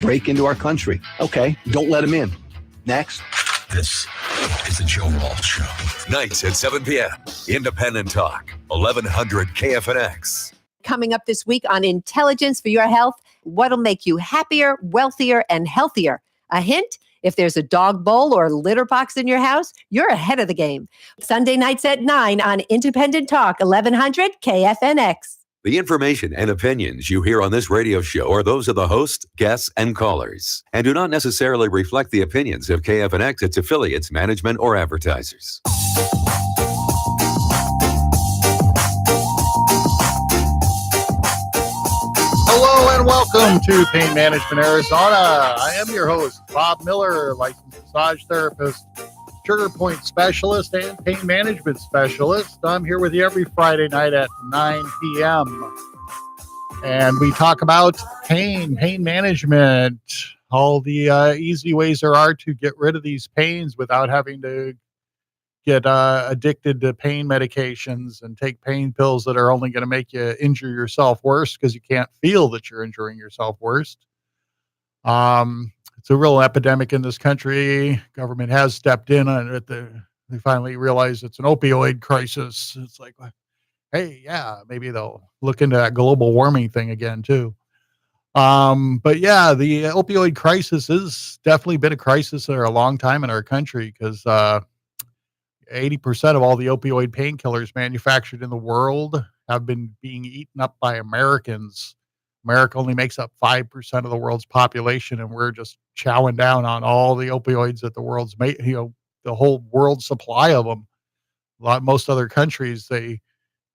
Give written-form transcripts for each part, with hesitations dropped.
break into our country. Okay, don't let them in. Next. This is the Joe Walsh Show. Nights at 7 p.m. Independent Talk, 1100 KFNX. Coming up this week on Intelligence for Your Health, what'll make you happier, wealthier, and healthier. A hint, if there's a dog bowl or litter box in your house, you're ahead of the game. Sunday nights at 9 on Independent Talk, 1100 KFNX. The information and opinions you hear on this radio show are those of the host, guests, and callers, and do not necessarily reflect the opinions of KFNX, its affiliates, management, or advertisers. Hello and welcome to Pain Management Arizona. I am your host, Bob Miller, licensed massage therapist, trigger point specialist, and pain management specialist. I'm here with you every Friday night at 9 p.m. And we talk about pain management, all the easy ways there are to get rid of these pains without having to get addicted to pain medications and take pain pills that are only going to make you injure yourself worse because you can't feel that you're injuring yourself worse. It's a real epidemic in this country. Government has stepped in on it. They finally realize it's an opioid crisis. It's like, hey, yeah, maybe they'll look into that global warming thing again too. But yeah, the opioid crisis has definitely been a crisis for a long time in our country because 80% of all the opioid painkillers manufactured in the world have been being eaten up by Americans. America only makes up 5% of the world's population, and we're just chowing down on all the opioids that the world's made, the whole world supply of them. Most other countries, they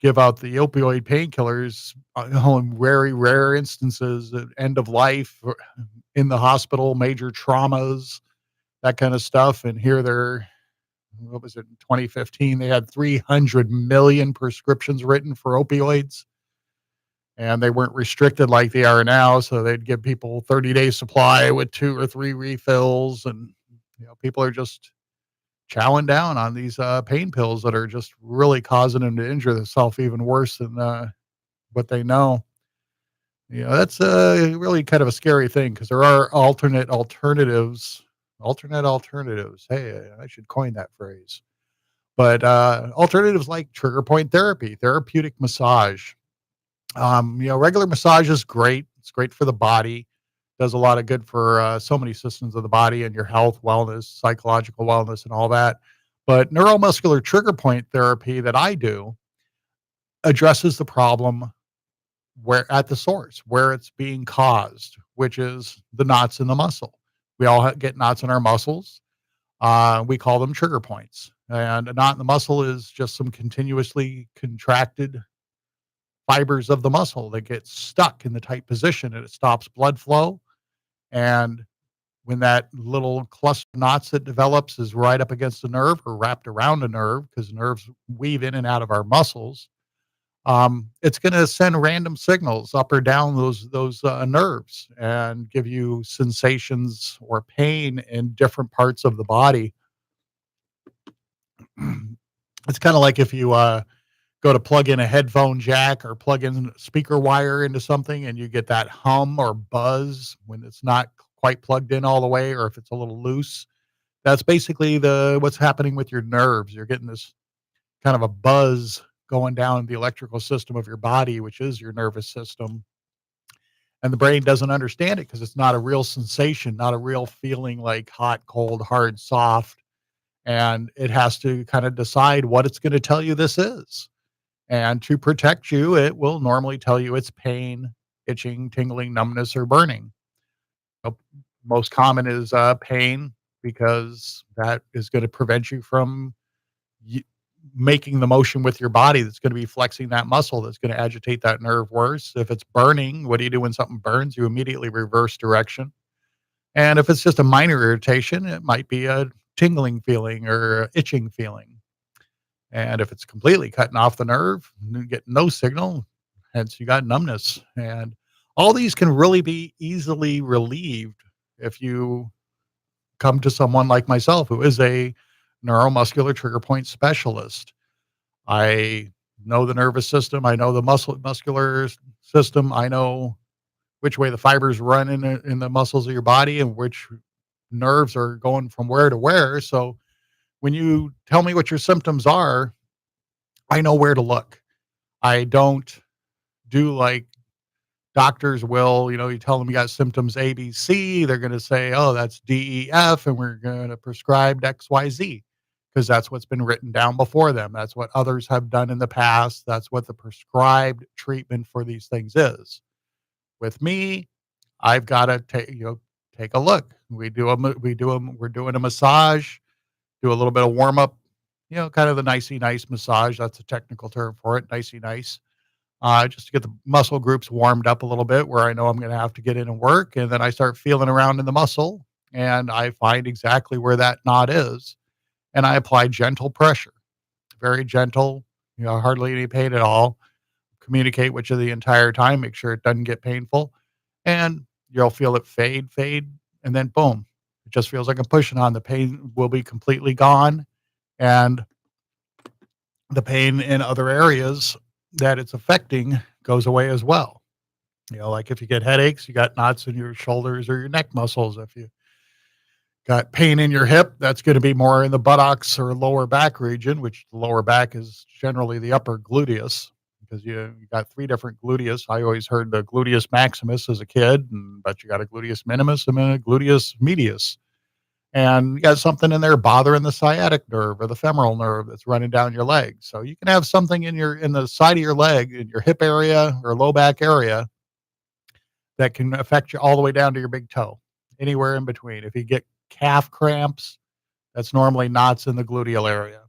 give out the opioid painkillers in very rare instances at end of life, in the hospital, major traumas, that kind of stuff. And here they're, what was it, in 2015, they had 300 million prescriptions written for opioids. And they weren't restricted like they are now. So they'd give people 30-day supply with 2 or 3 refills. And, people are just chowing down on these pain pills that are just really causing them to injure themselves even worse than what they know. That's really kind of a scary thing because there are alternatives. Hey, I should coin that phrase. But alternatives like trigger point therapy, therapeutic massage. Regular massage is great. It's great for the body. Does a lot of good for so many systems of the body and your health, wellness, psychological wellness, and all that. But neuromuscular trigger point therapy that I do addresses the problem where at the source, where it's being caused, which is the knots in the muscle. We all get knots in our muscles. We call them trigger points. And a knot in the muscle is just some continuously contracted fibers of the muscle that get stuck in the tight position, and it stops blood flow. And when that little cluster of knots that develops is right up against the nerve or wrapped around a nerve, because nerves weave in and out of our muscles, it's going to send random signals up or down those nerves and give you sensations or pain in different parts of the body. It's kind of like if you go to plug in a headphone jack or plug in a speaker wire into something and you get that hum or buzz when it's not quite plugged in all the way, or if it's a little loose. That's basically what's happening with your nerves. You're getting this kind of a buzz going down the electrical system of your body, which is your nervous system. And the brain doesn't understand it because it's not a real sensation, not a real feeling like hot, cold, hard, soft. And it has to kind of decide what it's going to tell you this is. And to protect you, it will normally tell you it's pain, itching, tingling, numbness, or burning. Most common is pain, because that is going to prevent you from making the motion with your body that's going to be flexing that muscle that's going to agitate that nerve worse. If it's burning, what do you do when something burns? You immediately reverse direction. And if it's just a minor irritation, it might be a tingling feeling or itching feeling. And if it's completely cutting off the nerve, you get no signal, hence you got numbness. And all these can really be easily relieved if you come to someone like myself, who is a neuromuscular trigger point specialist. I know the nervous system. I know the muscular system. I know which way the fibers run in the muscles of your body and which nerves are going from where to where. So when you tell me what your symptoms are, I know where to look. I don't do like doctors will, you tell them you got symptoms A, B, C. They're going to say, oh, that's D, E, F, and we're going to prescribe X, Y, Z because that's what's been written down before them. That's what others have done in the past. That's what the prescribed treatment for these things is. With me, I've got to take a look. We're doing a massage, do a little bit of warm up, kind of the nicey nice massage. That's a technical term for it, nicey nice. Just to get the muscle groups warmed up a little bit where I know I'm going to have to get in and work. And then I start feeling around in the muscle and I find exactly where that knot is. And I apply gentle pressure, very gentle, hardly any pain at all. Communicate with you the entire time, make sure it doesn't get painful. And you'll feel it fade, and then boom, it just feels like I'm pushing on. The pain will be completely gone. And the pain in other areas that it's affecting goes away as well. Like if you get headaches, you got knots in your shoulders or your neck muscles. If you got pain in your hip, that's going to be more in the buttocks or lower back region, which the lower back is generally the upper gluteus because you got 3 different gluteus. I always heard the gluteus maximus as a kid, but you got a gluteus minimus and a gluteus medius. And you got something in there bothering the sciatic nerve or the femoral nerve that's running down your leg. So you can have something in the side of your leg, in your hip area or low back area that can affect you all the way down to your big toe, anywhere in between. If you get calf cramps, that's normally knots in the gluteal area.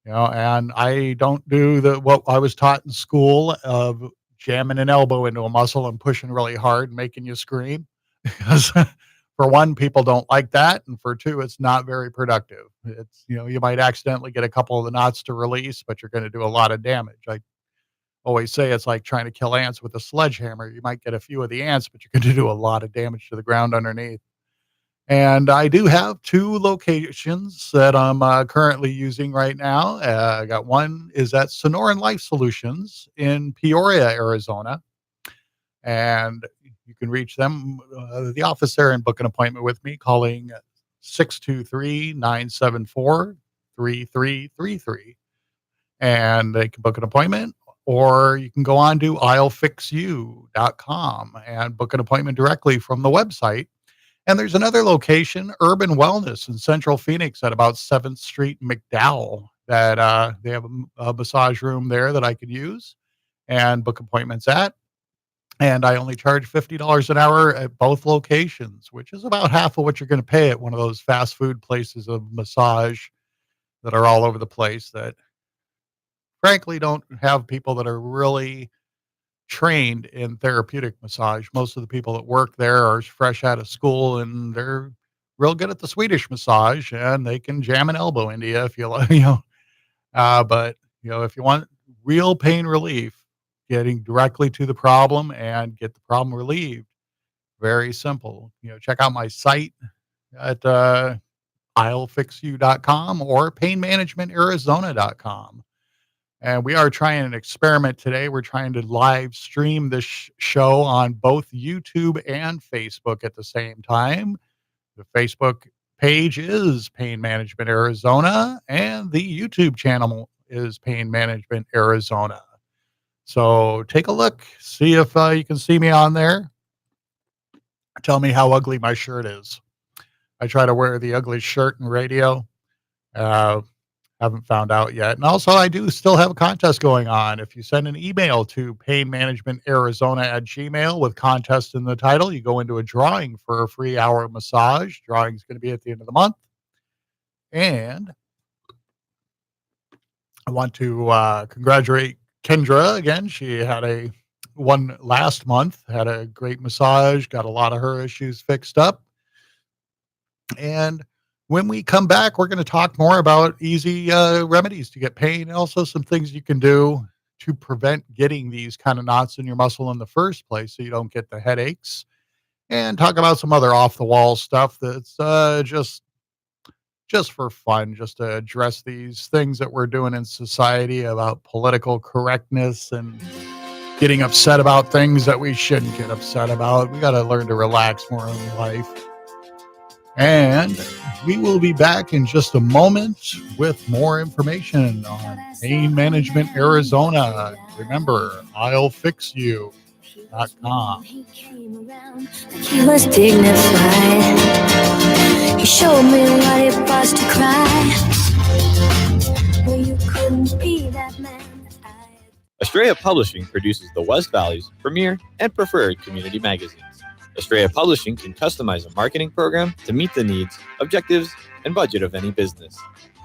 And I don't do what I was taught in school of jamming an elbow into a muscle and pushing really hard, making you scream. Because for one, people don't like that. And for two, it's not very productive. It's, you might accidentally get a couple of the knots to release, but you're going to do a lot of damage. I always say it's like trying to kill ants with a sledgehammer. You might get a few of the ants, but you're going to do a lot of damage to the ground underneath. And I do have 2 locations that I'm currently using right now. I got one is at Sonoran Life Solutions in Peoria, Arizona. And you can reach them, the office there, and book an appointment with me calling 623-974-3333. And they can book an appointment, or you can go on to I'llFixYou.com and book an appointment directly from the website. And there's another location, Urban Wellness in Central Phoenix at about 7th Street, McDowell, that they have a massage room there that I could use and book appointments at. And I only charge $50 an hour at both locations, which is about half of what you're going to pay at one of those fast food places of massage that are all over the place that frankly don't have people that are really trained in therapeutic massage. Most of the people that work there are fresh out of school and they're real good at the Swedish massage and they can jam an elbow into you if you like, but if you want real pain relief, getting directly to the problem and get the problem relieved, very simple. Check out my site at I'llFixYou.com or PainManagementArizona.com. And we are trying an experiment today. We're trying to live stream this show on both YouTube and Facebook at the same time. The Facebook page is Pain Management Arizona, and the YouTube channel is Pain Management Arizona. So take a look, see if you can see me on there. Tell me how ugly my shirt is. I try to wear the ugly shirt in radio. Haven't found out yet. And also, I do still have a contest going on. If you send an email to painmanagementarizona@gmail with contest in the title, you go into a drawing for a free hour massage. Drawing is going to be at the end of the month. And I want to congratulate Kendra again. She had one last month, had a great massage, got a lot of her issues fixed up. And when we come back, we're going to talk more about easy remedies to get pain, and also some things you can do to prevent getting these kind of knots in your muscle in the first place so you don't get the headaches, and talk about some other off-the-wall stuff that's just for fun, just to address these things that we're doing in society about political correctness and getting upset about things that we shouldn't get upset about. We got to learn to relax more in life. And we will be back in just a moment with more information on Pain Management Arizona. Remember, I'llFixYou.com. He came around like he was dignified. He showed me what it was to cry. Well, you couldn't be that man. Estrella Publishing produces the West Valley's premier and preferred community magazines. Estrella Publishing can customize a marketing program to meet the needs, objectives, and budget of any business.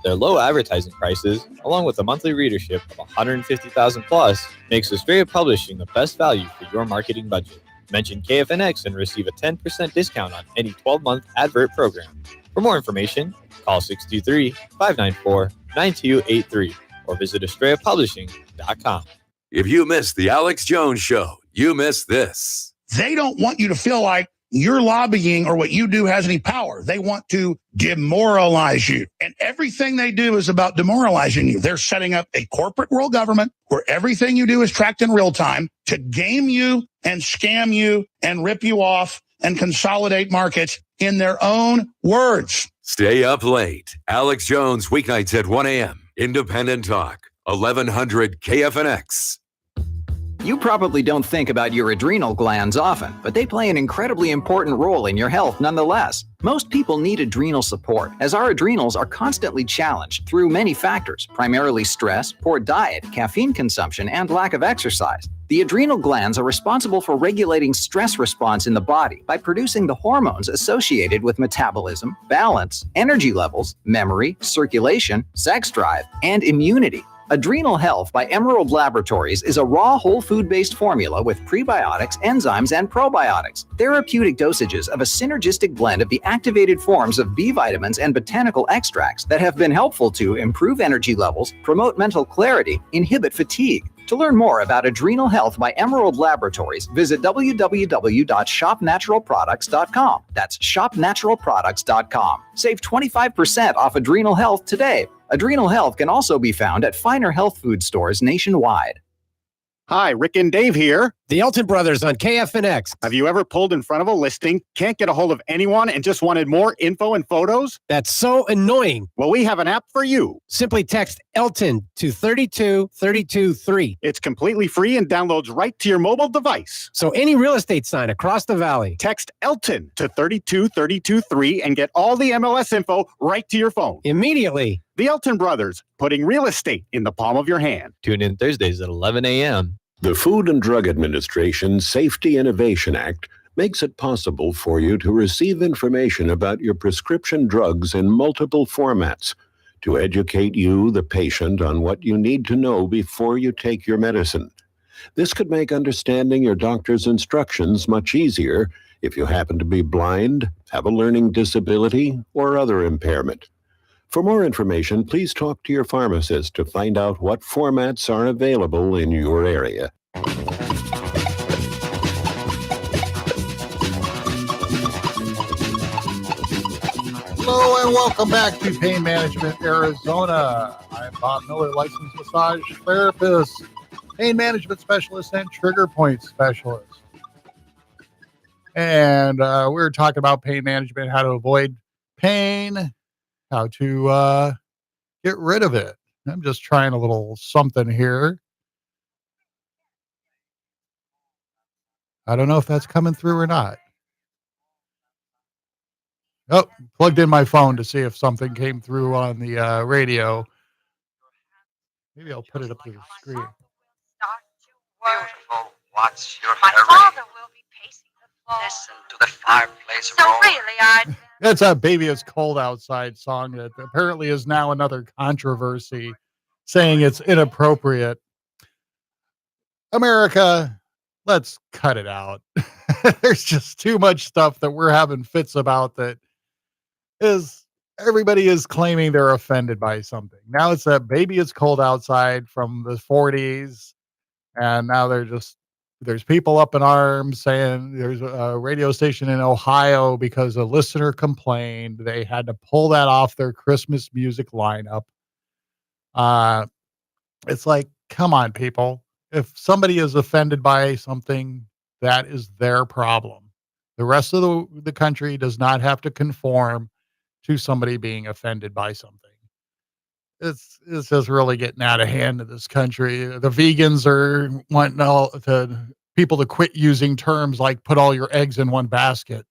Their low advertising prices, along with a monthly readership of 150,000 plus, makes Estrella Publishing the best value for your marketing budget. Mention KFNX and receive a 10% discount on any 12-month advert program. For more information, call 623-594-9283 or visit estrellapublishing.com. If you missed the Alex Jones Show, you missed this. They don't want you to feel like your lobbying or what you do has any power. They want to demoralize you. And everything they do is about demoralizing you. They're setting up a corporate world government where everything you do is tracked in real time to game you and scam you and rip you off and consolidate markets in their own words. Stay up late. Alex Jones, weeknights at 1 a.m. Independent Talk, 1100 KFNX. You probably don't think about your adrenal glands often, but they play an incredibly important role in your health nonetheless. Most people need adrenal support, as our adrenals are constantly challenged through many factors, primarily stress, poor diet, caffeine consumption, and lack of exercise. The adrenal glands are responsible for regulating stress response in the body by producing the hormones associated with metabolism, balance, energy levels, memory, circulation, sex drive, and immunity. Adrenal Health by Emerald Laboratories is a raw whole food-based formula with prebiotics, enzymes, and probiotics. Therapeutic dosages of a synergistic blend of the activated forms of B vitamins and botanical extracts that have been helpful to improve energy levels, promote mental clarity, inhibit fatigue. To learn more about Adrenal Health by Emerald Laboratories, visit www.shopnaturalproducts.com. That's shopnaturalproducts.com. Save 25% off Adrenal Health today. Adrenal Health can also be found at finer health food stores nationwide. Hi, Rick and Dave here. The Elton Brothers on KFNX. Have you ever pulled in front of a listing, can't get a hold of anyone, and just wanted more info and photos? That's so annoying. Well, we have an app for you. Simply text Elton to 32323. It's completely free and downloads right to your mobile device. So any real estate sign across the valley. Text Elton to 32323 and get all the MLS info right to your phone. Immediately. The Elton Brothers, putting real estate in the palm of your hand. Tune in Thursdays at 11 a.m. The Food and Drug Administration's Safety Innovation Act makes it possible for you to receive information about your prescription drugs in multiple formats to educate you, the patient, on what you need to know before you take your medicine. This could make understanding your doctor's instructions much easier if you happen to be blind, have a learning disability, or other impairment. For more information, please talk to your pharmacist to find out what formats are available in your area. Hello and welcome back to Pain Management Arizona. I'm Bob Miller, licensed massage therapist, pain management specialist, and trigger point specialist. And we're talking about pain management, how to avoid pain, how to get rid of it. I'm just trying a little something here. I don't know if that's coming through or not. Oh, plugged in my phone to see if something came through on the radio. Maybe I'll put it up to the screen. Beautiful. What's your My hurry? father will be pacing the floor. Listen to the fireplace So roll. really, I... That's a Baby It's Cold Outside song that apparently is now another controversy, saying it's inappropriate. America, let's cut it out. There's just too much stuff that we're having fits about that is everybody is claiming they're offended by something. Now it's that Baby It's Cold Outside from the 40s. And now there's people up in arms saying there's a radio station in Ohio because a listener complained they had to pull that off their Christmas music lineup. It's like, come on, people. If somebody is offended by something, that is their problem. The rest of the country does not have to conform to somebody being offended by something. It's just really getting out of hand in this country. The vegans are wanting all the people to quit using terms like put all your eggs in one basket,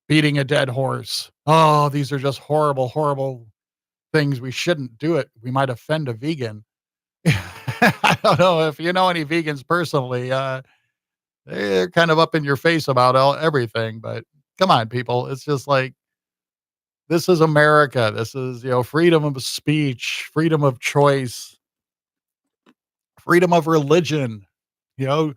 beating a dead horse. Oh, these are just horrible, horrible things. We shouldn't do it. We might offend a vegan. I don't know if you know any vegans personally. They're kind of up in your face about everything, but come on, people. It's just like, this is America. This is, freedom of speech, freedom of choice, freedom of religion. You know,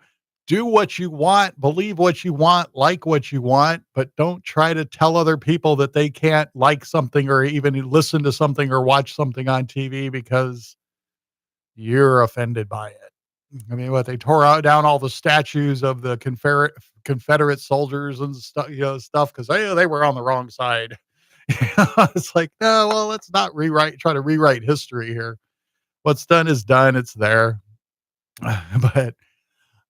do what you want, believe what you want, like what you want, but don't try to tell other people that they can't like something or even listen to something or watch something on TV because you're offended by it. I mean, what they tore down all the statues of the Confederate soldiers and stuff because they were on the wrong side. It's like, no, well, let's not try to rewrite history here. What's done is done. It's there. But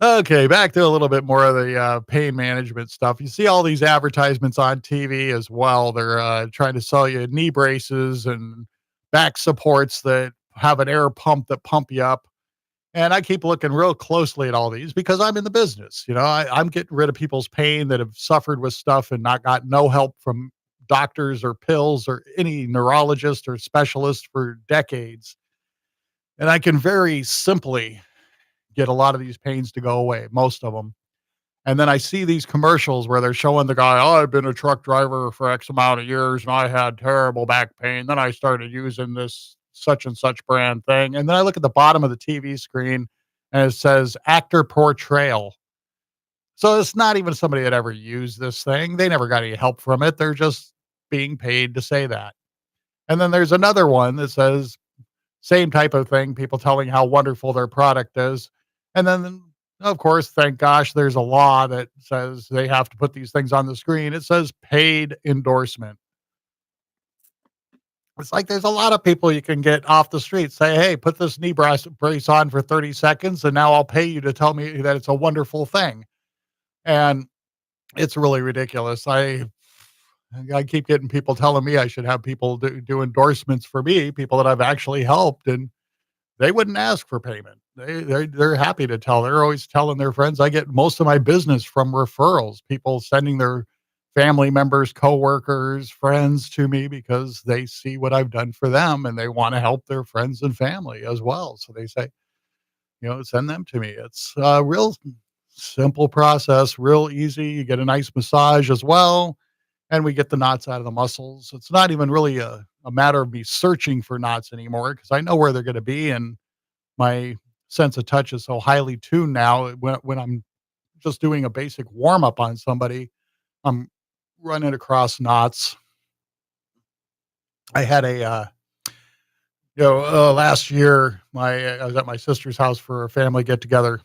okay, back to a little bit more of the pain management stuff. You see all these advertisements on TV as well. They're trying to sell you knee braces and back supports that have an air pump that pump you up. And I keep looking real closely at all these because I'm in the business. I'm getting rid of people's pain that have suffered with stuff and not got no help from doctors or pills or any neurologist or specialist for decades. And I can very simply get a lot of these pains to go away, most of them. And then I see these commercials where they're showing the guy, oh, I've been a truck driver for X amount of years and I had terrible back pain. Then I started using this such and such brand thing. And then I look at the bottom of the TV screen and it says actor portrayal. So it's not even somebody that ever used this thing. They never got any help from it. They're just being paid to say that. And then there's another one that says same type of thing, people telling how wonderful their product is. And then, of course, thank gosh, there's a law that says they have to put these things on the screen. It says paid endorsement. It's like there's a lot of people you can get off the street, say, hey, put this knee brace on for 30 seconds, and now I'll pay you to tell me that it's a wonderful thing. And it's really ridiculous. I keep getting people telling me I should have people do endorsements for me, people that I've actually helped, and they wouldn't ask for payment. They're happy to tell. They're always telling their friends. I get most of my business from referrals, people sending their family members, coworkers, friends to me because they see what I've done for them and they want to help their friends and family as well. So they say, send them to me. It's a real simple process, real easy. You get a nice massage as well. And we get the knots out of the muscles. It's not even really a matter of me searching for knots anymore because I know where they're going to be. And my sense of touch is so highly tuned now. When I'm just doing a basic warm up on somebody, I'm running across knots. I had last year, I was at my sister's house for a family get together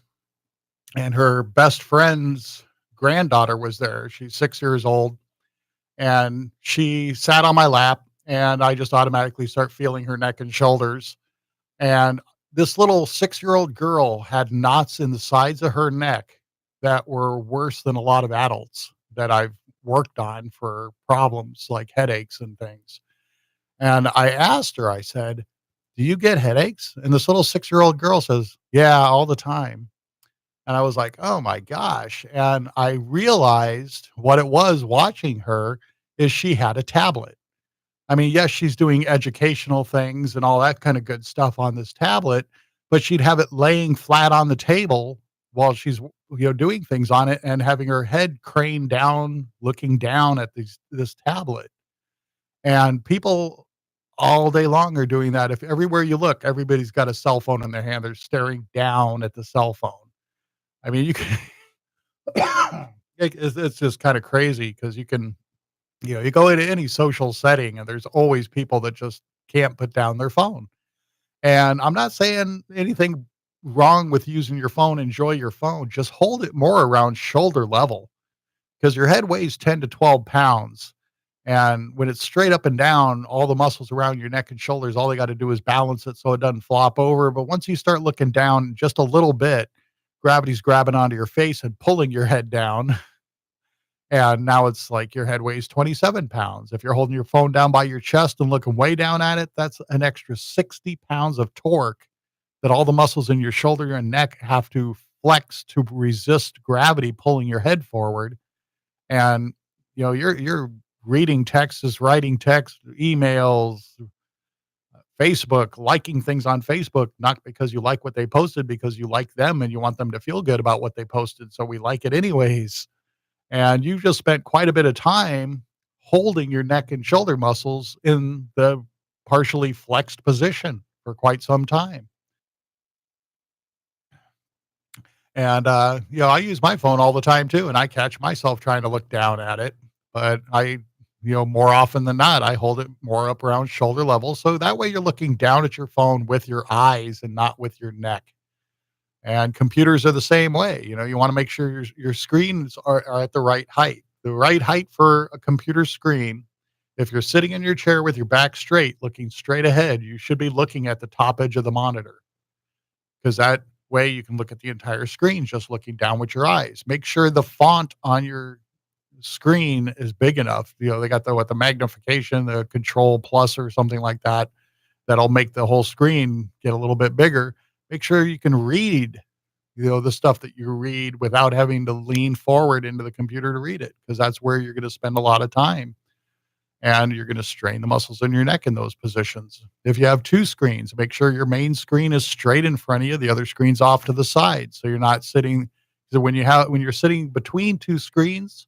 and her best friend's granddaughter was there. She's 6 years old. And she sat on my lap and I just automatically start feeling her neck and shoulders. And this little 6-year-old girl had knots in the sides of her neck that were worse than a lot of adults that I've worked on for problems like headaches and things. And I asked her, I said, do you get headaches? And this little 6-year-old girl says, yeah, all the time. And I was like, oh my gosh. And I realized what it was watching her is she had a tablet. I mean, yes, she's doing educational things and all that kind of good stuff on this tablet, but she'd have it laying flat on the table while she's, doing things on it and having her head craned down, looking down at this tablet. And people all day long are doing that. If everywhere you look, everybody's got a cell phone in their hand, they're staring down at the cell phone. I mean, you can, it's just kind of crazy because you can, you go into any social setting and there's always people that just can't put down their phone. And I'm not saying anything wrong with using your phone. Enjoy your phone. Just hold it more around shoulder level because your head weighs 10 to 12 pounds. And when it's straight up and down, all the muscles around your neck and shoulders, all they got to do is balance it so it doesn't flop over. But once you start looking down just a little bit, gravity's grabbing onto your face and pulling your head down. And now it's like your head weighs 27 pounds. If you're holding your phone down by your chest and looking way down at it, that's an extra 60 pounds of torque that all the muscles in your shoulder and neck have to flex to resist gravity pulling your head forward. And you're reading texts, writing text, emails, Facebook, liking things on Facebook, not because you like what they posted, because you like them and you want them to feel good about what they posted. So we like it anyways. And you just spent quite a bit of time holding your neck and shoulder muscles in the partially flexed position for quite some time. And, I use my phone all the time too, and I catch myself trying to look down at it, but more often than not, I hold it more up around shoulder level. So that way you're looking down at your phone with your eyes and not with your neck. And computers are the same way. You want to make sure your screens are at the right height. The right height for a computer screen, if you're sitting in your chair with your back straight, looking straight ahead, you should be looking at the top edge of the monitor, because that way you can look at the entire screen just looking down with your eyes. Make sure the font on your screen is big enough. They got the magnification, the Control Plus or something like that, that'll make the whole screen get a little bit bigger. Make sure you can read, the stuff that you read without having to lean forward into the computer to read it, because that's where you're going to spend a lot of time. And you're going to strain the muscles in your neck in those positions. If you have two screens, make sure your main screen is straight in front of you. The other screen's off to the side. So you're not sitting. So when you're sitting between two screens,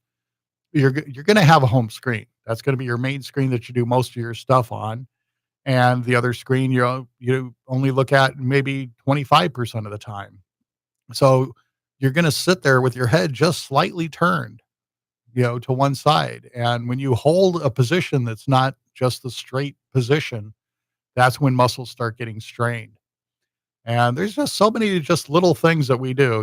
you're going to have a home screen. That's going to be your main screen that you do most of your stuff on. And the other screen, you only look at maybe 25% of the time. So you're going to sit there with your head just slightly turned, to one side. And when you hold a position that's not just the straight position, that's when muscles start getting strained. And there's just so many just little things that we do.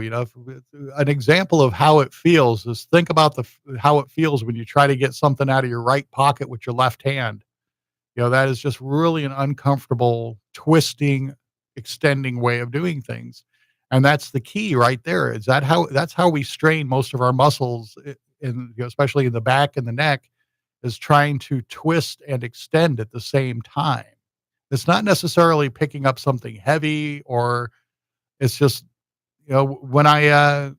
An example of how it feels is, think about how it feels when you try to get something out of your right pocket with your left hand. That is just really an uncomfortable, twisting, extending way of doing things. And that's the key right there. That's how we strain most of our muscles, especially in the back and the neck, is trying to twist and extend at the same time. It's not necessarily picking up something heavy, or it's just, when I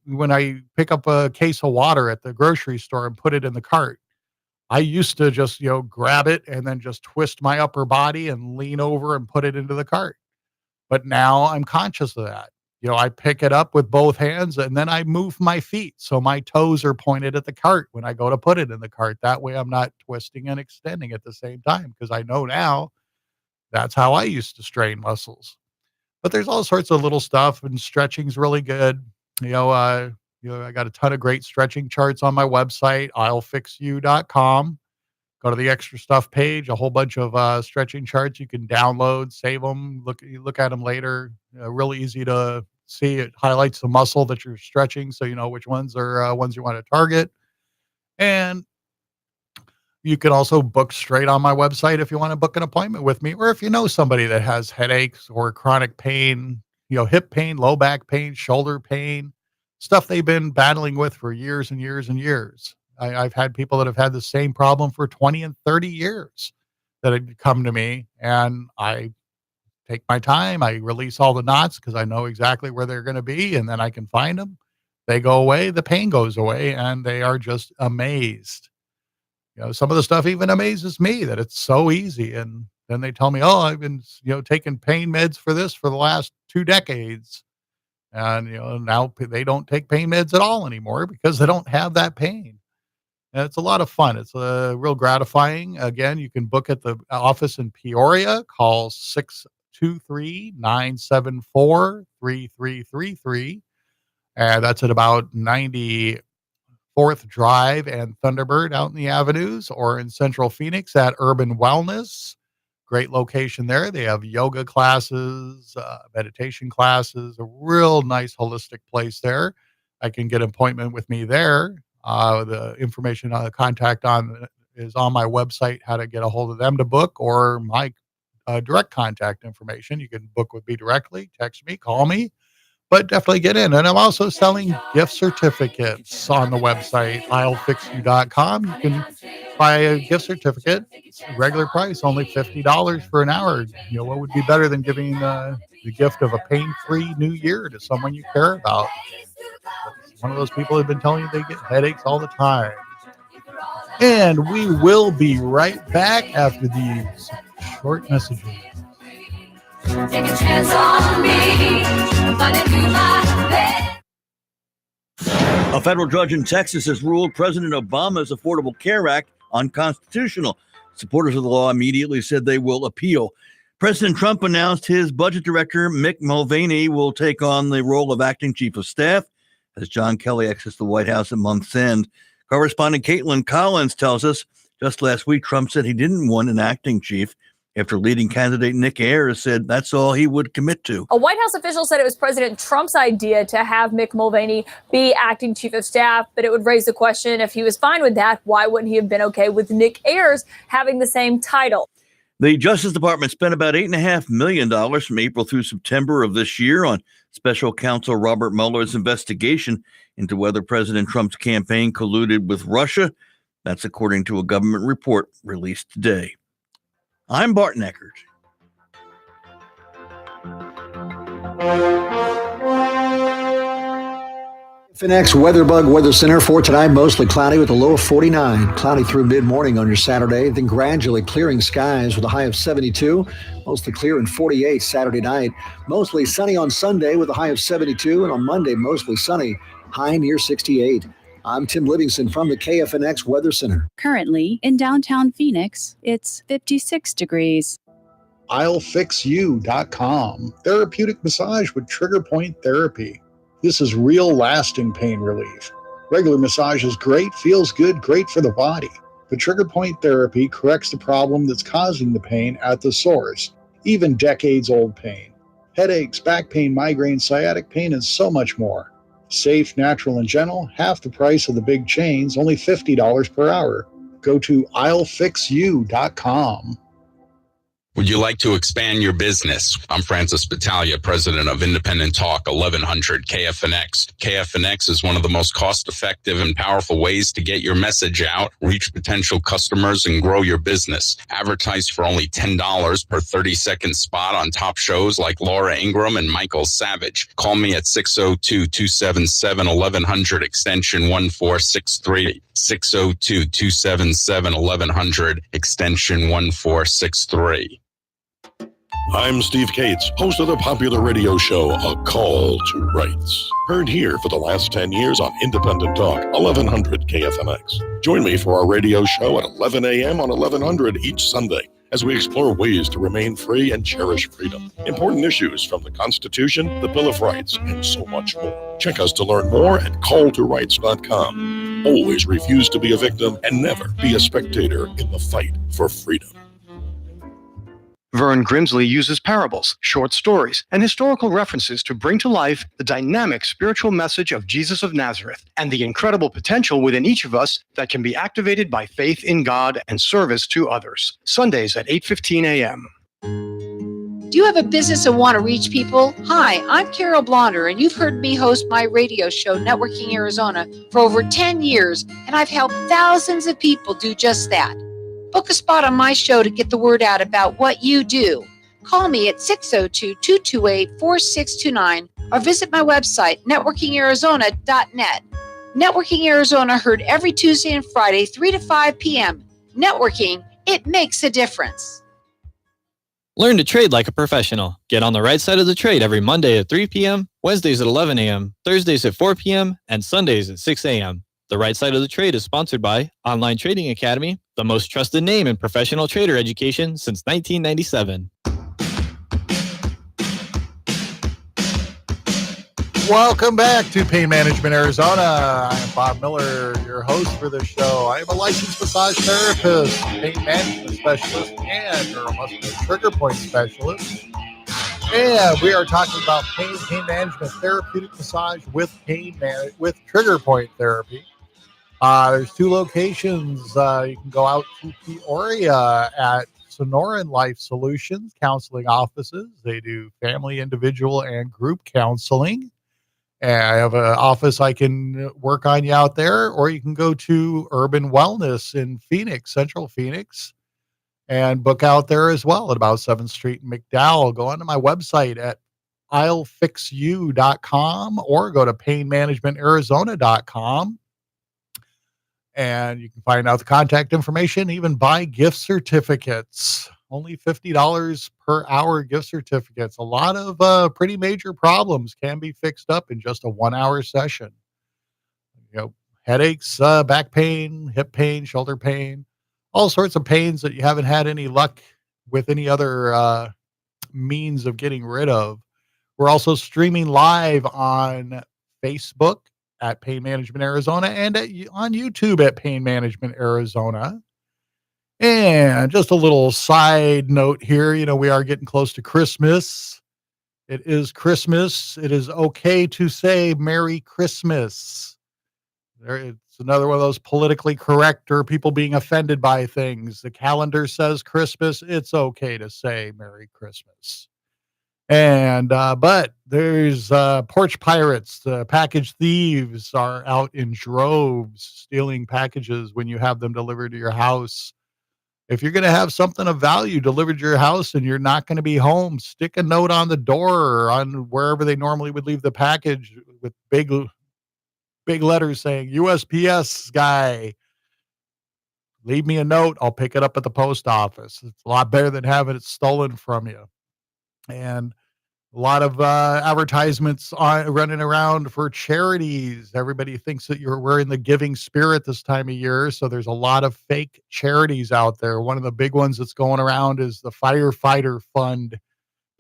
pick up a case of water at the grocery store and put it in the cart, I used to just, grab it and then just twist my upper body and lean over and put it into the cart. But now I'm conscious of that. I pick it up with both hands and then I move my feet so my toes are pointed at the cart when I go to put it in the cart. That way I'm not twisting and extending at the same time, because I know now that's how I used to strain muscles. But there's all sorts of little stuff, and stretching's really good. I got a ton of great stretching charts on my website, I'llFixYou.com. Go to the extra stuff page, a whole bunch of stretching charts you can download, save them, look at them later. Really easy to see. It highlights the muscle that you're stretching, so you know which ones are ones you want to target. And you can also book straight on my website if you want to book an appointment with me, or if you know somebody that has headaches or chronic pain, hip pain, low back pain, shoulder pain, stuff they've been battling with for years and years and years. I've had people that have had the same problem for 20 and 30 years that had come to me, and I take my time. I release all the knots because I know exactly where they're going to be, and then I can find them. They go away, the pain goes away, and they are just amazed. Some of the stuff even amazes me that it's so easy. And then they tell me, oh, I've been, taking pain meds for this for the last 2 decades. And, now they don't take pain meds at all anymore because they don't have that pain. And it's a lot of fun. It's real gratifying. Again, you can book at the office in Peoria. Call 623-974-3333. And that's at about 94th Drive and Thunderbird out in the Avenues, or in Central Phoenix at Urban Wellness. Great location there. They have yoga classes, meditation classes, a real nice holistic place there. I can get an appointment with me there. The information on the contact is on my website, how to get a hold of them to book, or my direct contact information. You can book with me directly, text me, call me. but definitely get in. And I'm also selling gift certificates on the website, I'llfixyou.com. You can buy a gift certificate, it's a regular price, only $50 for an hour. You know, what would be better than giving the gift of a pain-free new year to someone you care about? It's one of those people who've been telling you they get headaches all the time. And we will be right back after these short messages. Take a chance on me. A federal judge in Texas has ruled President Obama's Affordable Care Act unconstitutional. Supporters of the law immediately said they will appeal. President Trump announced his budget director, Mick Mulvaney, will take on the role of acting chief of staff as John Kelly exits the White House at month's end. Correspondent Caitlin Collins tells us just last week, Trump said he didn't want an acting chief after leading candidate Nick Ayers said that's all he would commit to. A White House official said it was President Trump's idea to have Mick Mulvaney be acting chief of staff, but it would raise the question, if he was fine with that, why wouldn't he have been okay with Nick Ayers having the same title? The Justice Department spent about $8.5 million from April through September of this year on special counsel Robert Mueller's investigation into whether President Trump's campaign colluded with Russia. That's according to a government report released today. I'm Barton Eckert. KFNX WeatherBug Weather Center for tonight, mostly cloudy with a low of 49. Cloudy through mid-morning on your Saturday, then gradually clearing skies with a high of 72. Mostly clear and 48 Saturday night. Mostly sunny on Sunday with a high of 72. And on Monday, mostly sunny, high near 68. I'm Tim Livingston from the KFNX Weather Center. Currently in downtown Phoenix, it's 56 degrees. I'llfixyou.com. Therapeutic Massage with Trigger Point Therapy. This is real lasting pain relief. Regular massage is great, feels good, great for the body. But Trigger Point Therapy corrects the problem that's causing the pain at the source, even decades-old pain. Headaches, back pain, migraines, sciatic pain, and so much more. Safe, natural, and gentle, half the price of the big chains, only $50 per hour. Go to I'llfixyou.com. Would you like to expand your business? I'm Francis Battaglia, president of Independent Talk 1100 KFNX. KFNX is one of the most cost-effective and powerful ways to get your message out, reach potential customers, and grow your business. Advertise for only $10 per 30-second spot on top shows like Laura Ingraham and Michael Savage. Call me at 602-277-1100 extension 1463. 602-277-1100 extension 1463. I'm Steve Cates, host of the popular radio show A Call to Rights. Heard here for the last 10 years on Independent Talk, 1100 KFNX. Join me for our radio show at 11 a.m. on 1100 each Sunday as we explore ways to remain free and cherish freedom. Important issues from the Constitution, the Bill of Rights, and so much more. Check us to learn more at calltorights.com. Always refuse to be a victim and never be a spectator in the fight for freedom. Vern Grimsley uses parables, short stories, and historical references to bring to life the dynamic spiritual message of Jesus of Nazareth and the incredible potential within each of us that can be activated by faith in God and service to others. Sundays at 8:15 a.m. Do you have a business and want to reach people? Hi, I'm Carol Blonder, and you've heard me host my radio show, Networking Arizona, for over 10 years, and I've helped thousands of people do just that. Book a spot on my show to get the word out about what you do. Call me at 602-228-4629 or visit my website, networkingarizona.net. Networking Arizona heard every Tuesday and Friday, 3 to 5 p.m. Networking, it makes a difference. Learn to trade like a professional. Get on the right side of the trade every Monday at 3 p.m., Wednesdays at 11 a.m., Thursdays at 4 p.m., and Sundays at 6 a.m. The Right Side of the Trade is sponsored by Online Trading Academy, the most trusted name in professional trader education since 1997. Welcome back to Pain Management Arizona. I'm Bob Miller, your host for this show. I am a licensed massage therapist, pain management specialist, and neuromuscular trigger point specialist. And we are talking about pain management, therapeutic massage with with trigger point therapy. There's two locations. You can go out to Peoria at Sonoran Life Solutions Counseling Offices. They do family, individual, and group counseling. And I have an office I can work on you out there, or you can go to Urban Wellness in Phoenix, Central Phoenix, and book out there as well at about 7th Street in McDowell. Go onto my website at I'llFixYou.com or go to PainManagementArizona.com. And you can find out the contact information, even buy gift certificates. Only $50 per hour gift certificates. A lot of pretty major problems can be fixed up in just a 1-hour session. Headaches, back pain, hip pain, shoulder pain, all sorts of pains that you haven't had any luck with any other means of getting rid of. We're also streaming live on Facebook at Pain Management Arizona and on YouTube at Pain Management Arizona. And just a little side note here, we are getting close to Christmas. It is Christmas. It is okay to say Merry Christmas. It's another one of those politically correct or people being offended by things. The calendar says Christmas. It's okay to say Merry Christmas. And but there's porch pirates. The package thieves are out in droves stealing packages when you have them delivered to your house. If you're going to have something of value delivered to your house and you're not going to be home, stick a note on the door or on wherever they normally would leave the package with big letters saying USPS guy. Leave me a note. I'll pick it up at the post office. It's a lot better than having it stolen from you. And a lot of advertisements running around for charities. Everybody thinks that we're in the giving spirit this time of year. So there's a lot of fake charities out there. One of the big ones that's going around is the Firefighter Fund.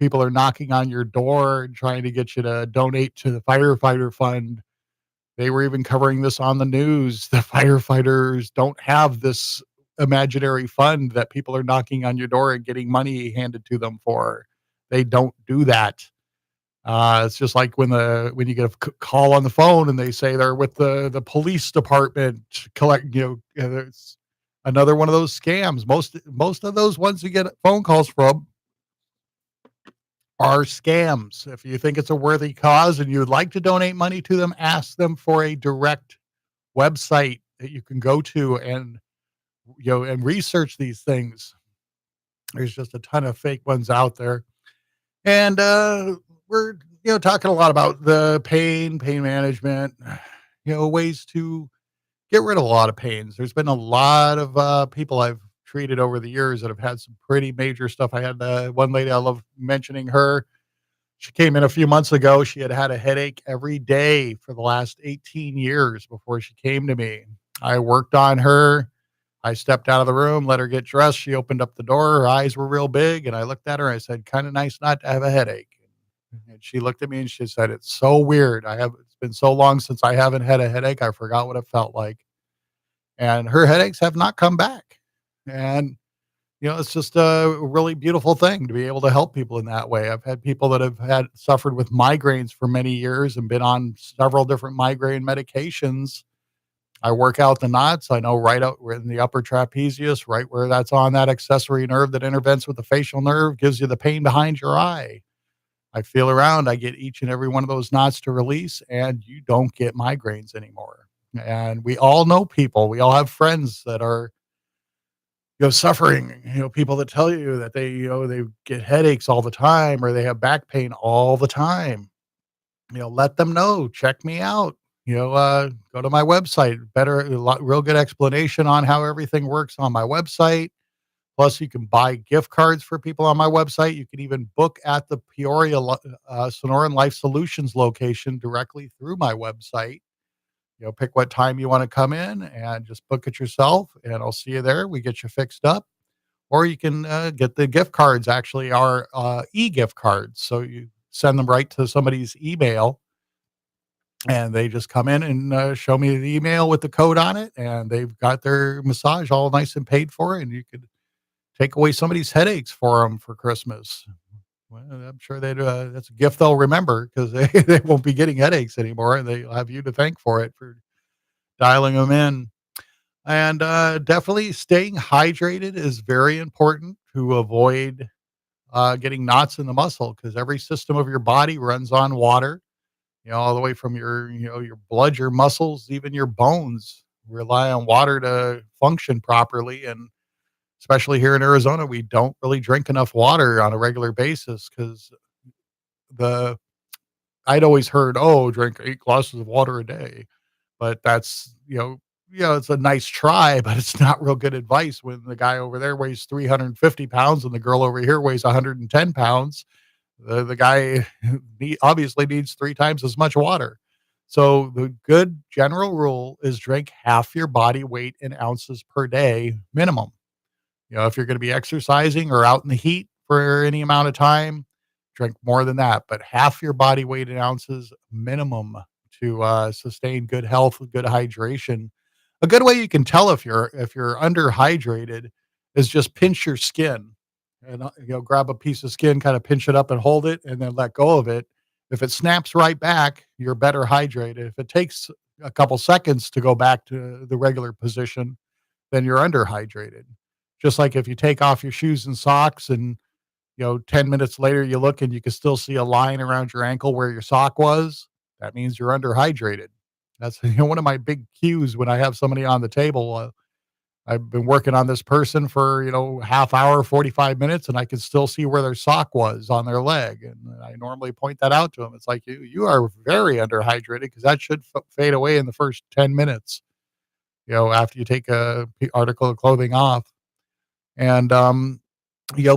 People are knocking on your door and trying to get you to donate to the Firefighter Fund. They were even covering this on the news. The firefighters don't have this imaginary fund that people are knocking on your door and getting money handed to them for. They don't do that. It's just like when you get a call on the phone and they say they're with the police department it's another one of those scams. Most of those ones you get phone calls from are scams. If you think it's a worthy cause and you would like to donate money to them, ask them for a direct website that you can go to and research these things. There's just a ton of fake ones out there. And we're talking a lot about the pain management, ways to get rid of a lot of pains. There's been a lot of people I've treated over the years that have had some pretty major stuff. I had one lady, I love mentioning her. She came in a few months ago. She had a headache every day for the last 18 years before she came to me. I worked on her. I stepped out of the room, let her get dressed. She opened up the door. Her eyes were real big. And I looked at her. I said, kind of nice not to have a headache. And she looked at me and she said, it's so weird. It's been so long since I haven't had a headache. I forgot what it felt like. And her headaches have not come back. And, it's just a really beautiful thing to be able to help people in that way. I've had people that have suffered with migraines for many years and been on several different migraine medications. I work out the knots. I know right out in the upper trapezius, right where that's on that accessory nerve that intervenes with the facial nerve, gives you the pain behind your eye. I feel around, I get each and every one of those knots to release, and you don't get migraines anymore. And we all know people. We all have friends that are suffering, people that tell you that they get headaches all the time or they have back pain all the time. Let them know, check me out. Go to my website. Real good explanation on how everything works on my website. Plus, you can buy gift cards for people on my website. You can even book at the Peoria Sonoran Life Solutions location directly through my website. Pick what time you want to come in and just book it yourself, and I'll see you there. We get you fixed up. Or you can get the gift cards, actually are e-gift cards. So you send them right to somebody's email, and they just come in and show me the email with the code on it, and they've got their massage all nice and paid for, and you could take away somebody's headaches for them for Christmas. Well, I'm sure that's a gift they'll remember because they won't be getting headaches anymore, and they'll have you to thank for it for dialing them in. And definitely staying hydrated is very important to avoid getting knots in the muscle, because every system of your body runs on water. all the way from your blood, your muscles, even your bones rely on water to function properly. And especially here in Arizona, we don't really drink enough water on a regular basis because I'd always heard, oh, drink 8 glasses of water a day. But that's, it's a nice try, but it's not real good advice when the guy over there weighs 350 pounds and the girl over here weighs 110 pounds. The guy obviously needs 3 times as much water. So the good general rule is drink half your body weight in ounces per day minimum. If you're going to be exercising or out in the heat for any amount of time, drink more than that, but half your body weight in ounces minimum to sustain good health, good hydration. A good way you can tell if you're underhydrated is just pinch your skin and grab a piece of skin, kind of pinch it up and hold it and then let go of it. If it snaps right back, you're better hydrated. If it takes a couple seconds to go back to the regular position, then you're underhydrated. Just like if you take off your shoes and socks and 10 minutes later you look and you can still see a line around your ankle where your sock was, that means you're underhydrated. That's one of my big cues when I have somebody on the table. I've been working on this person for, half hour, 45 minutes, and I can still see where their sock was on their leg. And I normally point that out to them. It's like, you are very underhydrated because that should fade away in the first 10 minutes, after you take a article of clothing off. And,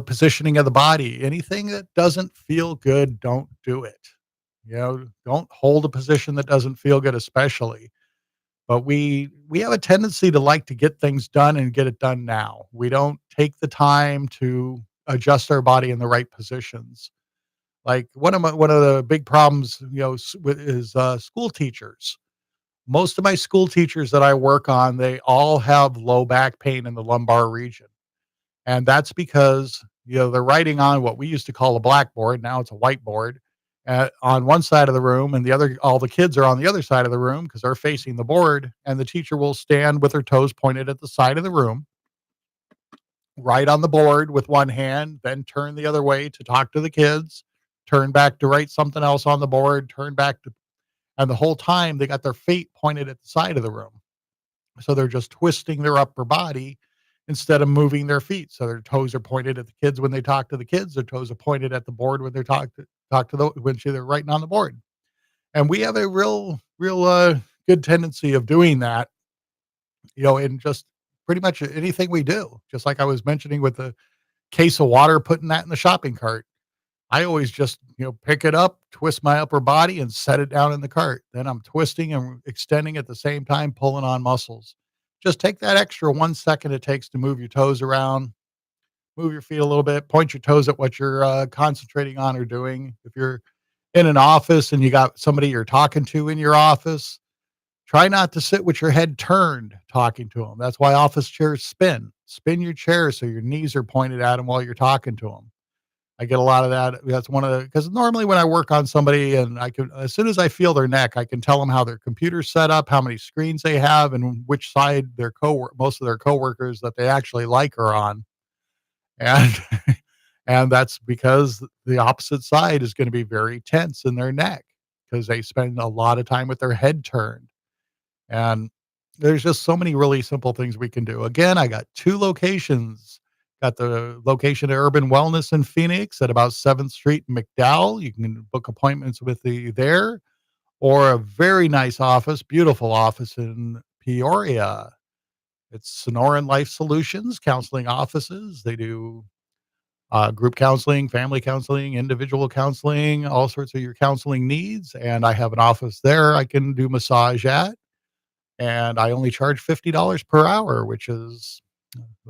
positioning of the body, anything that doesn't feel good, don't do it. Don't hold a position that doesn't feel good, especially. But we have a tendency to like to get things done and get it done now. We don't take the time to adjust our body in the right positions. Like one of the big problems, is school teachers. Most of my school teachers that I work on, they all have low back pain in the lumbar region. And that's because, they're writing on what we used to call a blackboard. Now it's a whiteboard on one side of the room, and all the kids are on the other side of the room because they're facing the board. And the teacher will stand with her toes pointed at the side of the room, write on the board with one hand, then turn the other way to talk to the kids, turn back to write something else on the board, and the whole time they got their feet pointed at the side of the room. So they're just twisting their upper body instead of moving their feet. So their toes are pointed at the kids when they talk to the kids. Their toes are pointed at the board when they when they're writing on the board. And we have a real good tendency of doing that, in just pretty much anything we do. Just like I was mentioning with the case of water, putting that in the shopping cart. I always just, pick it up, twist my upper body and set it down in the cart. Then I'm twisting and extending at the same time, pulling on muscles. Just take that extra 1 second it takes to move your toes around, move your feet a little bit, point your toes at what you're concentrating on or doing. If you're in an office and you got somebody you're talking to in your office, try not to sit with your head turned talking to them. That's why office chairs spin. Spin your chair so your knees are pointed at them while you're talking to them. I get a lot of that. That's because normally when I work on somebody and as soon as I feel their neck, I can tell them how their computer's set up, how many screens they have, and which side most of their coworkers that they actually like are on. And, and that's because the opposite side is going to be very tense in their neck because they spend a lot of time with their head turned. And there's just so many really simple things we can do. Again, I got 2 locations. Got the location of Urban Wellness in Phoenix at about 7th Street in McDowell. You can book appointments with there, or a very nice office, beautiful office in Peoria. It's Sonoran Life Solutions Counseling Offices. They do group counseling, family counseling, individual counseling, all sorts of your counseling needs. And I have an office there I can do massage at. And I only charge $50 per hour, which is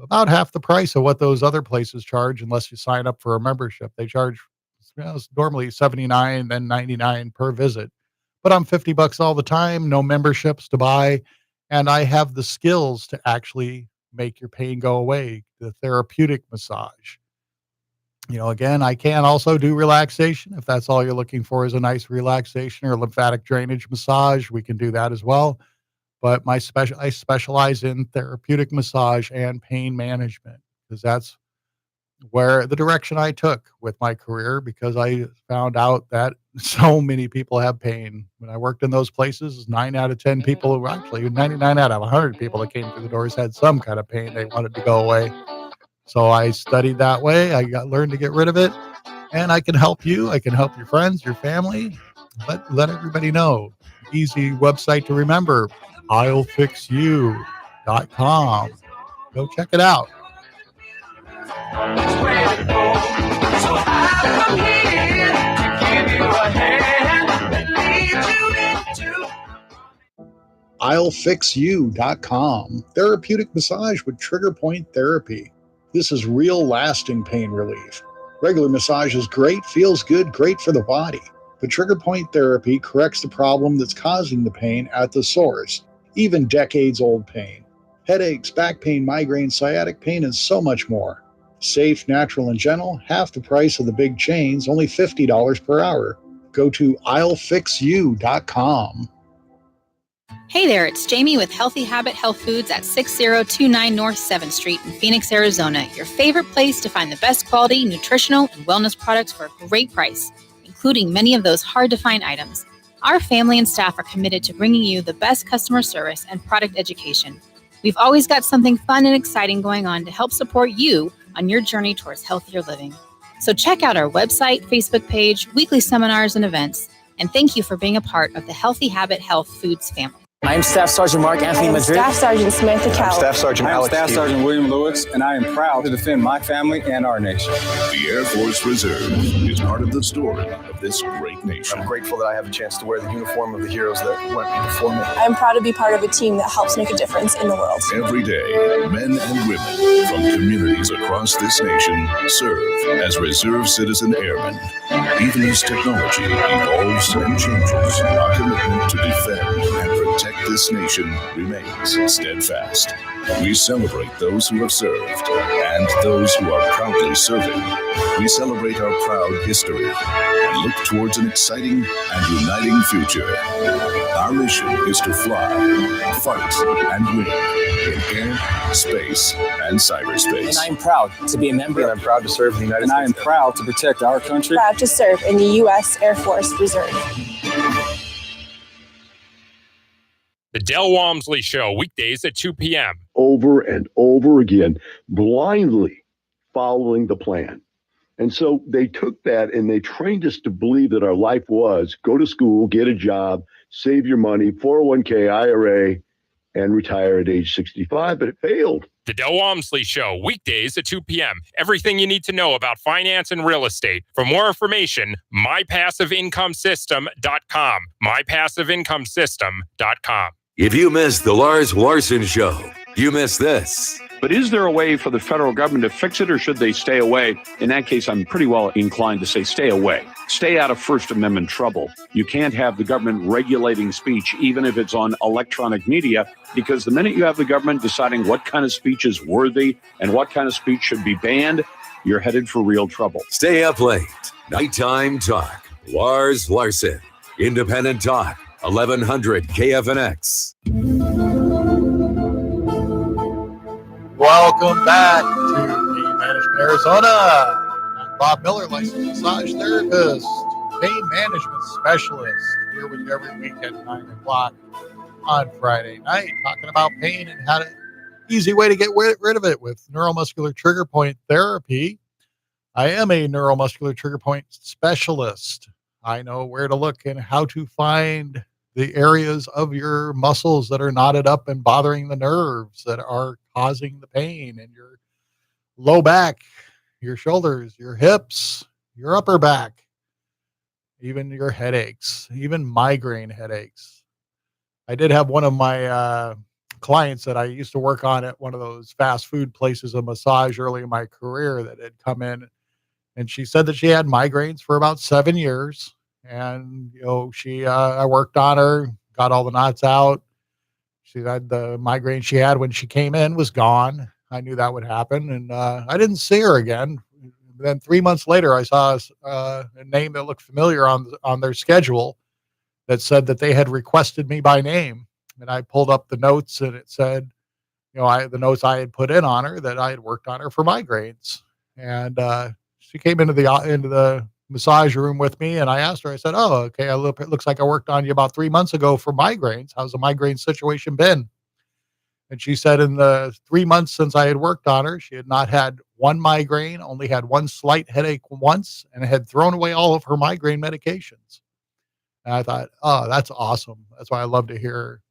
about half the price of what those other places charge unless you sign up for a membership. They charge normally $79, then $99 per visit. But I'm $50 all the time, no memberships to buy, and I have the skills to actually make your pain go away, the therapeutic massage. Again, I can also do relaxation. If that's all you're looking for is a nice relaxation or lymphatic drainage massage, we can do that as well. But I specialize in therapeutic massage and pain management because that's where the direction I took with my career, because I found out that so many people have pain. When I worked in those places, 9 out of 10 people, actually 99 out of 100 people that came through the doors had some kind of pain they wanted to go away. So I studied that way. I learned to get rid of it, and I can help you. I can help your friends, your family. Let everybody know. Easy website to remember, I'llFixYou.com. Go check it out. I'llFixYou.com. Therapeutic Massage with Trigger Point Therapy. This is real lasting pain relief. Regular massage is great, feels good, great for the body. But Trigger Point Therapy corrects the problem that's causing the pain at the source, even decades-old pain. Headaches, back pain, migraines, sciatic pain, and so much more. Safe, natural, and gentle, half the price of the big chains, only $50 per hour. Go to I'llFixYou.com. Hey there, it's Jamie with Healthy Habit Health Foods at 6029 North 7th Street in Phoenix, Arizona, your favorite place to find the best quality nutritional and wellness products for a great price, including many of those hard-to-find items. Our family and staff are committed to bringing you the best customer service and product education. We've always got something fun and exciting going on to help support you on your journey towards healthier living. So check out our website, Facebook page, weekly seminars, and events. And thank you for being a part of the Healthy Habit Health Foods family. I'm Staff Sergeant Mark Anthony Madrid. Staff Sergeant Samantha Cowell. I'm Staff Sergeant Alex. Staff Sergeant William Lewis, and I am proud to defend my family and our nation. The Air Force Reserve is part of the story of this great nation. I'm grateful that I have a chance to wear the uniform of the heroes that went before me. I'm proud to be part of a team that helps make a difference in the world. Every day, men and women from communities across this nation serve as Reserve Citizen Airmen. Even as technology evolves and changes, our commitment to defend and protect this nation remains steadfast. We celebrate those who have served and those who are proudly serving. We celebrate our proud history and look towards an exciting and uniting future. Our mission is to fly, fight, and win in air, space, and cyberspace. And I am proud to be a member. And I'm proud to serve in the United States. And I am proud to protect our country. Proud to serve in the U.S. Air Force Reserve. The Del Walmsley Show, weekdays at 2 p.m. Over and over again, blindly following the plan. And so they took that and they trained us to believe that our life was go to school, get a job, save your money, 401k, IRA, and retire at age 65, but it failed. The Del Walmsley Show, weekdays at 2 p.m. Everything you need to know about finance and real estate. For more information, mypassiveincomesystem.com. mypassiveincomesystem.com. If you missed the Lars Larson Show, you missed this. But is there a way for the federal government to fix it, or should they stay away? In that case, I'm pretty well inclined to say stay away. Stay out of First Amendment trouble. You can't have the government regulating speech, even if it's on electronic media, because the minute you have the government deciding what kind of speech is worthy and what kind of speech should be banned, you're headed for real trouble. Stay up late. Nighttime talk. Lars Larson. Independent talk. 1100 KFNX. Welcome back to Pain Management Arizona. I'm Bob Miller, licensed massage therapist, pain management specialist, here with you every week at 9 o'clock on Friday night, talking about pain and how to easy way to get rid of it with Neuromuscular Trigger Point Therapy. I am a neuromuscular trigger point specialist. I know where to look and how to find the areas of your muscles that are knotted up and bothering the nerves that are causing the pain in your low back, your shoulders, your hips, your upper back, even your headaches, even migraine headaches. I did have one of my clients that I used to work on at one of those fast food places of massage early in my career that had come in, and she said that she had migraines for about 7 years. And, you know, I worked on her, got all the knots out. She had the migraine she had when she came in was gone. I knew that would happen. And I didn't see her again. Then 3 months later, I saw a name that looked familiar on their schedule that said that they had requested me by name. And I pulled up the notes and it said, you know, the notes I had put in on her that I had worked on her for migraines. And she came into the massage room with me, and I asked her, I said, "Oh, okay, it looks like I worked on you about 3 months ago for migraines. How's the migraine situation been?" And she said in the 3 months since I had worked on her, she had not had one migraine, only had one slight headache once, and had thrown away all of her migraine medications. And I thought, oh, that's awesome. That's why I love to hear her.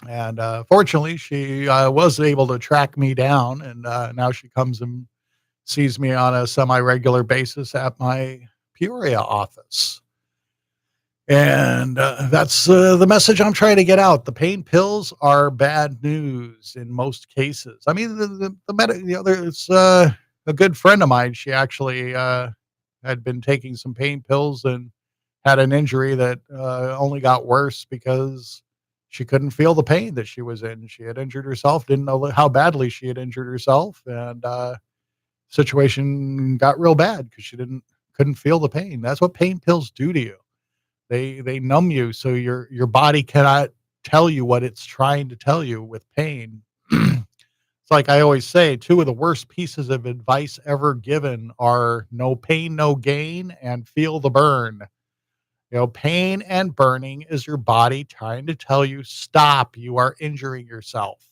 And fortunately, she was able to track me down, and now she comes and sees me on a semi-regular basis at my Peoria office. And that's the message I'm trying to get out. The pain pills are bad news in most cases. I mean, there's a good friend of mine. She actually had been taking some pain pills and had an injury that only got worse because she couldn't feel the pain that she was in. She had injured herself, didn't know how badly she had injured herself, and situation got real bad because she couldn't feel the pain. That's what pain pills do to you. They numb you so your body cannot tell you what it's trying to tell you with pain. It's like I always say, two of the worst pieces of advice ever given are no pain, no gain, and feel the burn. Pain and burning is your body trying to tell you, stop, you are injuring yourself.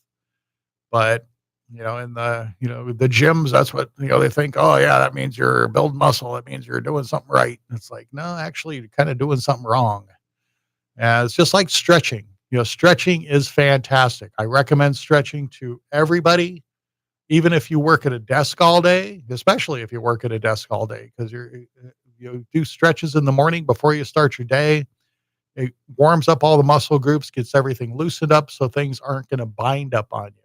But in the gyms, that's what, they think, oh yeah, that means you're building muscle. That means you're doing something right. It's like, no, actually you're kind of doing something wrong. It's just like stretching. Stretching is fantastic. I recommend stretching to everybody, even if you work at a desk all day, especially if you work at a desk all day, because you do stretches in the morning before you start your day. It warms up all the muscle groups, gets everything loosened up so things aren't going to bind up on you.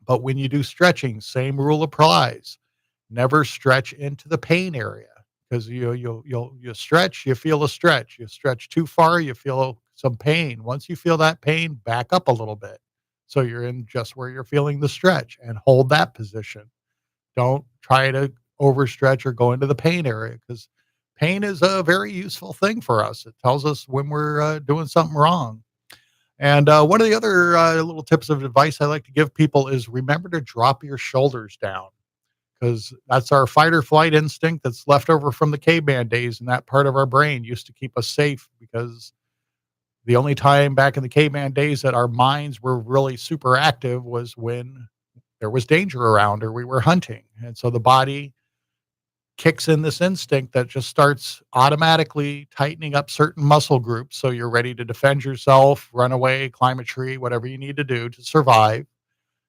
But when you do stretching, same rule applies. Never stretch into the pain area, because you stretch, you feel a stretch. You stretch too far, you feel some pain. Once you feel that pain, back up a little bit. So you're in just where you're feeling the stretch and hold that position. Don't try to overstretch or go into the pain area, because pain is a very useful thing for us. It tells us when we're doing something wrong. And one of the other little tips of advice I like to give people is remember to drop your shoulders down, because that's our fight or flight instinct that's left over from the caveman days. And that part of our brain used to keep us safe, because the only time back in the caveman days that our minds were really super active was when there was danger around or we were hunting. And so the body kicks in this instinct that just starts automatically tightening up certain muscle groups so you're ready to defend yourself, run away, climb a tree, whatever you need to do to survive.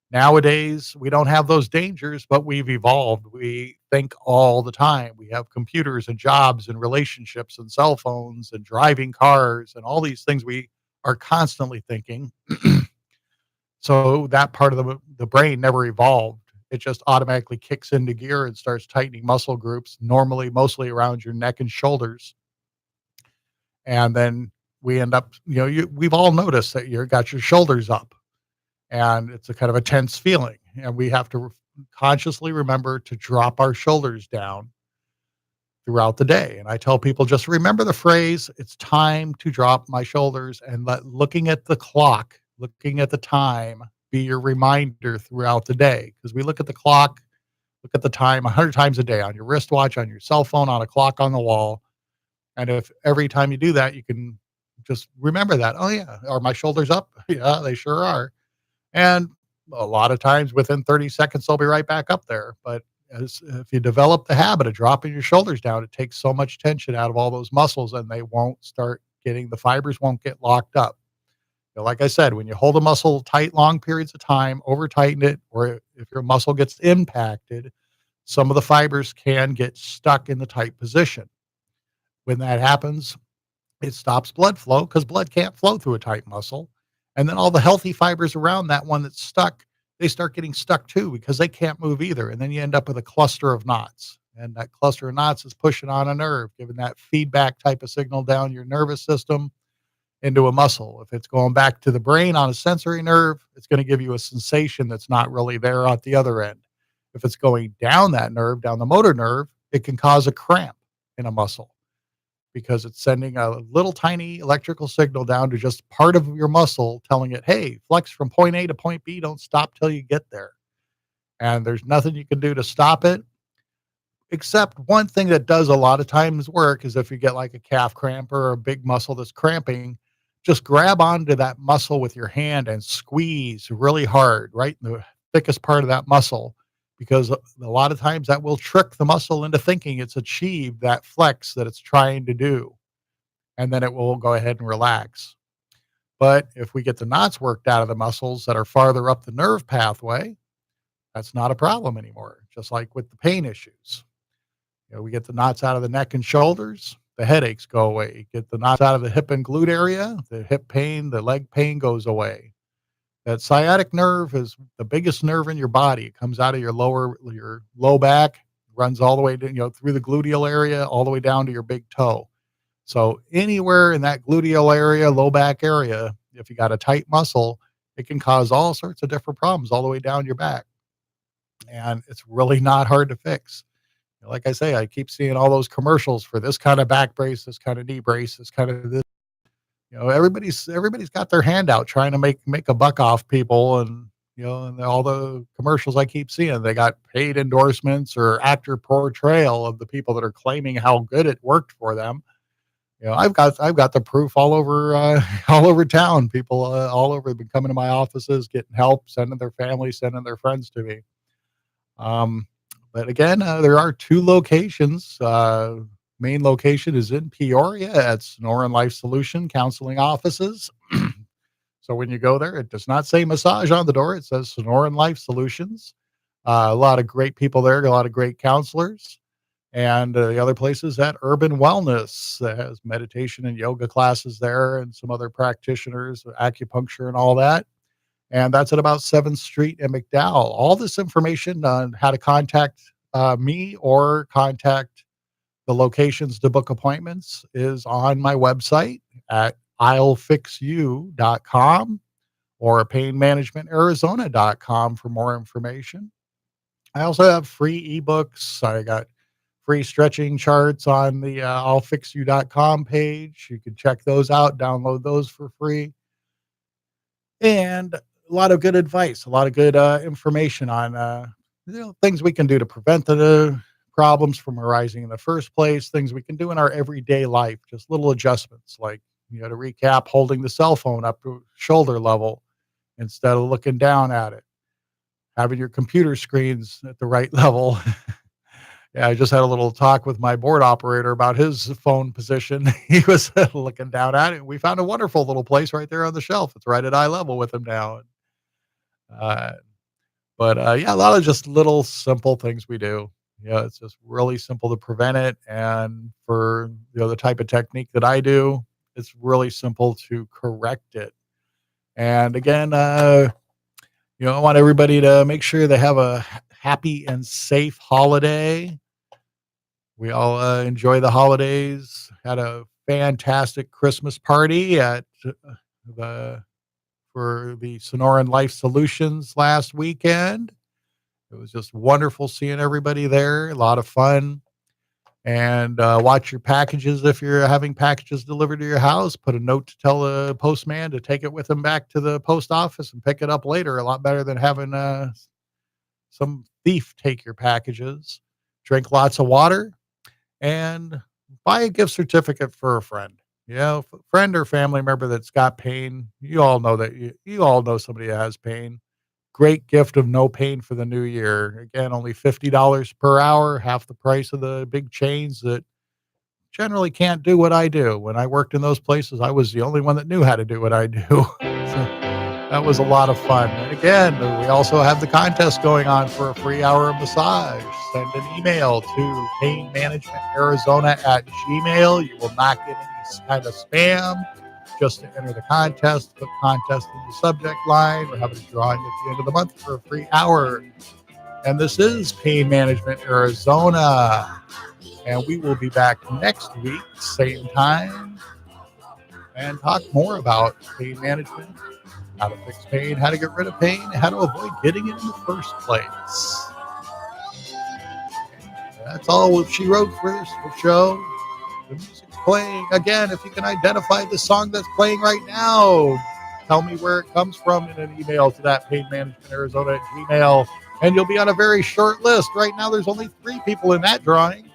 Nowadays, we don't have those dangers, but we've evolved. We think all the time. We have computers and jobs and relationships and cell phones and driving cars and all these things we are constantly thinking. So that part of the brain never evolved. It just automatically kicks into gear and starts tightening muscle groups, normally mostly around your neck and shoulders. And then we end up, we've all noticed that you've got your shoulders up, and it's a kind of a tense feeling. And we have to consciously remember to drop our shoulders down throughout the day. And I tell people, just remember the phrase, it's time to drop my shoulders, and let looking at the clock, looking at the time, be your reminder throughout the day. Because we look at the clock, look at the time 100 times a day on your wristwatch, on your cell phone, on a clock on the wall. And if every time you do that, you can just remember that, oh yeah, are my shoulders up? Yeah, they sure are. And a lot of times within 30 seconds, they'll be right back up there. But if you develop the habit of dropping your shoulders down, it takes so much tension out of all those muscles, and they won't start the fibers won't get locked up. Like I said, when you hold a muscle tight long periods of time, over tighten it, or if your muscle gets impacted, some of the fibers can get stuck in the tight position. When that happens, it stops blood flow, because blood can't flow through a tight muscle. And then all the healthy fibers around that one that's stuck, they start getting stuck too, because they can't move either. And then you end up with a cluster of knots. And that cluster of knots is pushing on a nerve, giving that feedback type of signal down your nervous system into a muscle. If it's going back to the brain on a sensory nerve, it's going to give you a sensation that's not really there at the other end. If it's going down that nerve, down the motor nerve, it can cause a cramp in a muscle, because it's sending a little tiny electrical signal down to just part of your muscle, telling it, hey, flex from point A to point B, don't stop till you get there. And there's nothing you can do to stop it. Except one thing that does a lot of times work is if you get like a calf cramp or a big muscle that's cramping, just grab onto that muscle with your hand and squeeze really hard, right in the thickest part of that muscle, because a lot of times that will trick the muscle into thinking it's achieved that flex that it's trying to do. And then it will go ahead and relax. But if we get the knots worked out of the muscles that are farther up the nerve pathway, that's not a problem anymore, just like with the pain issues. We get the knots out of the neck and shoulders, the headaches go away. Get the knots out of the hip and glute area, the hip pain, the leg pain goes away. That sciatic nerve is the biggest nerve in your body. It comes out of your low back, runs all the way to, through the gluteal area, all the way down to your big toe. So anywhere in that gluteal area, low back area, if you got a tight muscle, it can cause all sorts of different problems all the way down your back. And it's really not hard to fix. Like I say, I keep seeing all those commercials for this kind of back brace, this kind of knee brace, this kind of this. Everybody's got their hand out trying to make a buck off people, and and all the commercials I keep seeing, they got paid endorsements or actor portrayal of the people that are claiming how good it worked for them. I've got the proof all over town. People all over have been coming to my offices, getting help, sending their family, sending their friends to me. But again, there are 2 locations. Main location is in Peoria at Sonoran Life Solution Counseling Offices. So when you go there, it does not say massage on the door. It says Sonoran Life Solutions. A lot of great people there, a lot of great counselors. And the other place is at Urban Wellness that has meditation and yoga classes there, and some other practitioners, acupuncture and all that. And that's at about 7th Street in McDowell. All this information on how to contact me or contact the locations to book appointments is on my website at I'llFixYou.com or PainManagementArizona.com for more information. I also have free ebooks. I got free stretching charts on the I'llFixYou.com page. You can check those out, download those for free. And a lot of good advice, a lot of good information on things we can do to prevent the problems from arising in the first place, things we can do in our everyday life, just little adjustments like, to recap, holding the cell phone up to shoulder level instead of looking down at it, having your computer screens at the right level. Yeah, I just had a little talk with my board operator about his phone position. He was looking down at it, and we found a wonderful little place right there on the shelf. It's right at eye level with him now. But a lot of just little simple things we do. It's just really simple to prevent it. And for the type of technique that I do, it's really simple to correct it. And again, I want everybody to make sure they have a happy and safe holiday. We all enjoy the holidays. Had a fantastic Christmas party for the Sonoran Life Solutions last weekend. It was just wonderful seeing everybody there. A lot of fun. And watch your packages if you're having packages delivered to your house. Put a note to tell the postman to take it with him back to the post office and pick it up later. A lot better than having some thief take your packages. Drink lots of water and buy a gift certificate for a friend. Friend or family member that's got pain. You all know that you all know somebody that has pain. Great gift of no pain for the new year. Again, only $50 per hour, half the price of the big chains that generally can't do what I do. When I worked in those places, I was the only one that knew how to do what I do. So that was a lot of fun. And again, we also have the contest going on for a free hour of massage. Send an email to painmanagementarizona@gmail.com. You will not get any kind of spam. Just to enter the contest, put contest in the subject line. We're having a drawing at the end of the month for a free hour. And this is Pain Management Arizona. And we will be back next week, same time, and talk more about pain management, how to fix pain, how to get rid of pain, how to avoid getting it in the first place. That's all what she wrote for this show. The music's playing. Again, if you can identify the song that's playing right now, tell me where it comes from in an email to that painmanagementarizona@gmail.com. And you'll be on a very short list. Right now, there's only 3 people in that drawing.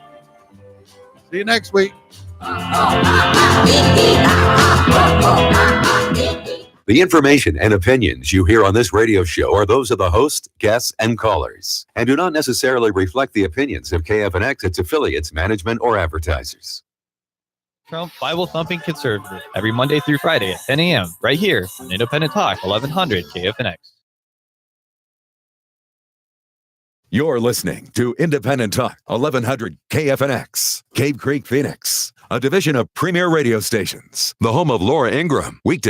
See you next week. The information and opinions you hear on this radio show are those of the host, guests, and callers, and do not necessarily reflect the opinions of KFNX, its affiliates, management, or advertisers. Trump Bible Thumping Conservative every Monday through Friday at 10 a.m. right here on Independent Talk 1100 KFNX. You're listening to Independent Talk 1100 KFNX, Cave Creek, Phoenix, a division of Premier Radio Stations, the home of Laura Ingraham, weekday